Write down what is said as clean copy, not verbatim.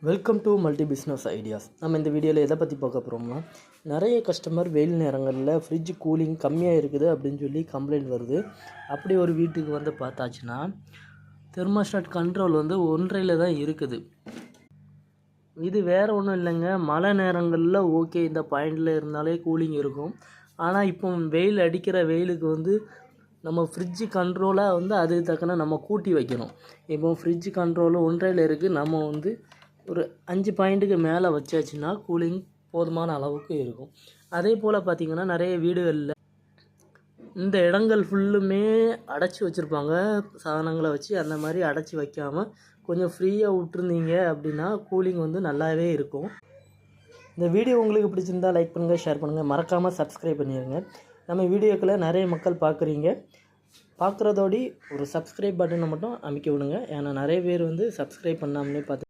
Welcome to multi business ideas. நம்ம இந்த வீடியோவில் எதை பற்றி பார்க்க போகிறோம்னா, நிறைய கஸ்டமர் வெயில் நேரங்களில் ஃப்ரிட்ஜ் கூலிங் கம்மியாக இருக்குது அப்படின்னு சொல்லி கம்ப்ளைண்ட் வருது. அப்படி ஒரு வீட்டுக்கு வந்து பார்த்தாச்சுன்னா தெர்மோஸ்டாட் கண்ட்ரோல் வந்து 1.5 தான் இருக்குது. இது வேறு ஒன்றும் இல்லைங்க, மழை நேரங்களில் ஓகே இந்த பாயிண்டில் இருந்தாலே கூலிங் இருக்கும். ஆனால் இப்போ வெயில் அடிக்கிற வெயிலுக்கு வந்து நம்ம ஃப்ரிட்ஜு கண்ட்ரோலாக வந்து அது தக்கன நம்ம கூட்டி வைக்கணும். இப்போ ஃப்ரிட்ஜ் கண்ட்ரோலு 1.5 இருக்குது, நம்ம வந்து ஒரு 5 பாயிண்ட்டுக்கு மேலே வச்சாச்சுன்னா கூலிங் போதுமான அளவுக்கு இருக்கும். அதே போல் பார்த்திங்கன்னா நிறைய வீடுகளில் இந்த இடங்கள் ஃபுல்லுமே அடைச்சி வச்சுருப்பாங்க சாதனங்களை வச்சு. அந்த மாதிரி அடைச்சி வைக்காமல் கொஞ்சம் ஃப்ரீயாக விட்டுருந்தீங்க அப்படின்னா கூலிங் வந்து நல்லாவே இருக்கும். இந்த வீடியோ உங்களுக்கு பிடிச்சிருந்தால் லைக் பண்ணுங்கள், ஷேர் பண்ணுங்கள், மறக்காமல் சப்ஸ்கிரைப் பண்ணிடுங்க. நம்ம வீடியோக்களை நிறைய மக்கள் பார்க்குறதோடி ஒரு சப்ஸ்கிரைப் பட்டனை மட்டும் அமைக்க விடுங்க. ஏன்னா நிறைய பேர் வந்து சப்ஸ்கிரைப் பண்ணாமலே பார்த்து